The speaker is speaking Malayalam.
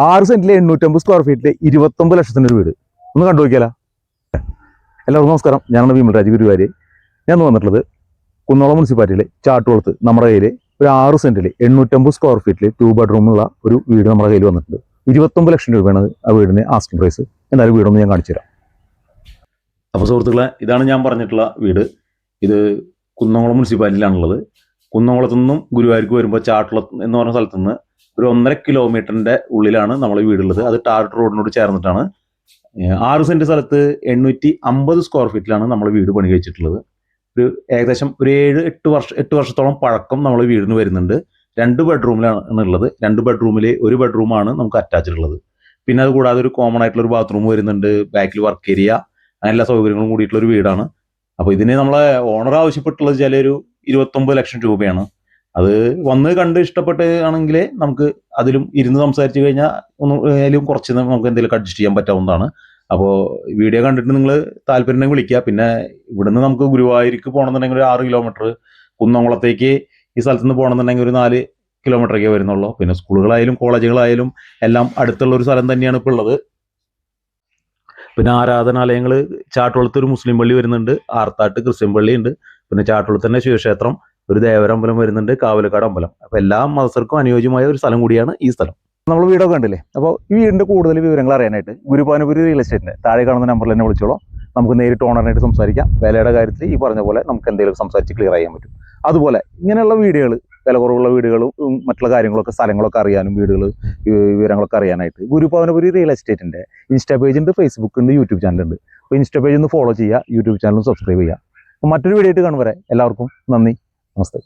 6 സെന്റിലെ 850 സ്ക്വയർ ഫീറ്റിലെ 29 ലക്ഷത്തിൻ്റെ ഒരു വീട് ഒന്ന് കണ്ടു നോക്കിയാലോ. എല്ലാവർക്കും നമസ്കാരം. ഞാനാണ് വിമൽരാജ് ഗുരുവായൂർ. ഞാൻ വന്നിട്ടുള്ളത് കുന്നോളം മുനിസിപ്പാലിറ്റിയിലെ ചാട്ടുകുളത്ത് നമ്മുടെ കയ്യിൽ ഒരു 6 സെന്റിൽ 850 സ്ക്വയർ ഫീറ്റിൽ 2 ബെഡ്റൂമുള്ള ഒരു വീട് നമ്മുടെ കയ്യിൽ വന്നിട്ടുണ്ട്. 29 ലക്ഷം രൂപയാണ് ആ വീടിന് ആസ്കിംഗ് പ്രൈസ്. എന്തായാലും വീടൊന്ന് ഞാൻ കാണിച്ചു തരാം. അപ്പോൾ സുഹൃത്തുക്കളെ, ഇതാണ് ഞാൻ പറഞ്ഞിട്ടുള്ള വീട്. ഇത് കുന്നംകുളം മുനിസിപ്പാലിറ്റിയിലാണുള്ളത്. കുന്നംകുളത്തു നിന്നും ഗുരുവായൂർക്ക് വരുമ്പോൾ ചാട്ടുകുളം എന്ന് പറഞ്ഞ സ്ഥലത്തു നിന്ന് ഒരു 1.5 കിലോമീറ്ററിൻ്റെ ഉള്ളിലാണ് നമ്മൾ ഈ വീടുള്ളത്. അത് ടാർട്ട് റോഡിനോട് ചേർന്നിട്ടാണ്. 6 സെൻറ്റ് സ്ഥലത്ത് 850 സ്ക്വയർ ഫീറ്റിലാണ് നമ്മൾ വീട് പണി കഴിച്ചിട്ടുള്ളത്. ഏകദേശം ഒരു 8 വർഷത്തോളം പഴക്കം നമ്മൾ വീടിന് വരുന്നുണ്ട്. 2 ബെഡ്റൂമിലാണ് ഉള്ളത്. 2 ബെഡ്റൂമിൽ ഒരു ബെഡ്റൂമാണ് നമുക്ക് അറ്റാച്ച്ഡ് ഉള്ളത്. പിന്നെ അത് കൂടാതെ ഒരു കോമൺ ആയിട്ടുള്ള ഒരു ബാത്റൂം വരുന്നുണ്ട്. ബാക്കിൽ വർക്ക് ഏരിയ, അങ്ങനെ എല്ലാ സൗകര്യങ്ങളും കൂടിയിട്ടുള്ളൊരു വീടാണ്. അപ്പോൾ ഇതിന് നമ്മളെ ഓണർ ആവശ്യപ്പെട്ടുള്ളത് വെച്ചാൽ ഒരു 29 ലക്ഷം രൂപയാണ്. അത് വന്ന് കണ്ട് ഇഷ്ടപ്പെട്ട് ആണെങ്കിൽ നമുക്ക് അതിലും ഇരുന്ന് സംസാരിച്ച് കഴിഞ്ഞാൽ അതിലും കുറച്ച് നമുക്ക് എന്തെങ്കിലും അഡ്ജസ്റ്റ് ചെയ്യാൻ പറ്റാവുന്നതാണ്. അപ്പോൾ വീഡിയോ കണ്ടിട്ട് നിങ്ങൾ താല്പര്യം വിളിക്കുക. പിന്നെ ഇവിടുന്ന് നമുക്ക് ഗുരുവായൂർക്ക് പോകണമെന്നുണ്ടെങ്കിൽ ഒരു 6 കിലോമീറ്റർ, കുന്നംകുളത്തേക്ക് ഈ സ്ഥലത്ത് നിന്ന് പോകണമെന്നുണ്ടെങ്കിൽ ഒരു 4 കിലോമീറ്ററൊക്കെ വരുന്നുള്ളൂ. പിന്നെ സ്കൂളുകളായാലും കോളേജുകളായാലും എല്ലാം അടുത്തുള്ള ഒരു സ്ഥലം തന്നെയാണ് ഇപ്പോൾ ഉള്ളത്. പിന്നെ ആരാധനാലയങ്ങൾ ചാട്ടുകുളത്ത് ഒരു മുസ്ലിം പള്ളി വരുന്നുണ്ട്, ആർത്താട്ട് ക്രിസ്ത്യൻ പള്ളി ഉണ്ട്, പിന്നെ ചാട്ടുകുളത്ത് തന്നെ ശിവക്ഷേത്രം, ഒരു ദേവരമ്പലം വരുന്നുണ്ട്, കാവലക്കാട് അമ്പലം. അപ്പോൾ എല്ലാ മതസ്ഥർക്കും അനുയോജ്യമായ ഒരു സ്ഥലം കൂടിയാണ് ഈ സ്ഥലം. നമ്മൾ വീടൊക്കെ കണ്ടില്ലേ. അപ്പോൾ ഈ വീടിൻ്റെ കൂടുതൽ വിവരങ്ങൾ അറിയാനായിട്ട് ഗുരുപാനപുരി റിയൽ എസ്റ്റേറ്റിൻ്റെ താഴെ കാണുന്ന നമ്പറിൽ തന്നെ വിളിച്ചോളൂ. നമുക്ക് നേരിട്ട് ഓണറിനായിട്ട് സംസാരിക്കാം. വിലയുടെ കാര്യത്തിൽ ഈ പറഞ്ഞ പോലെ നമുക്ക് എന്തെങ്കിലും സംസാരിച്ച് ക്ലിയർ ചെയ്യാൻ പറ്റും. അതുപോലെ ഇങ്ങനെയുള്ള വീടുകൾ, വില കുറവുള്ള വീടുകളും മറ്റുള്ള കാര്യങ്ങളൊക്കെ, സ്ഥലങ്ങളൊക്കെ അറിയാനും വിവരങ്ങളൊക്കെ അറിയാനായിട്ട് ഗുരുപാനപുരി റിയൽ എസ്റ്റേറ്റിൻ്റെ ഇൻസ്റ്റാ പേജ് ഉണ്ട്, ഫേസ്ബുക്ക് ഉണ്ട്, യൂട്യൂബ് ചാനലുണ്ട്. അപ്പോൾ ഇൻസ്റ്റാ പേജ് ഒന്ന് ഫോളോ ചെയ്യുക, യൂട്യൂബ് ചാനലും സബ്സ്ക്രൈബ് ചെയ്യുക. അപ്പോൾ മറ്റൊരു വീഡിയോ ആയിട്ട് കാണും വരെ എല്ലാവർക്കും നന്ദി, നമസ്തേ.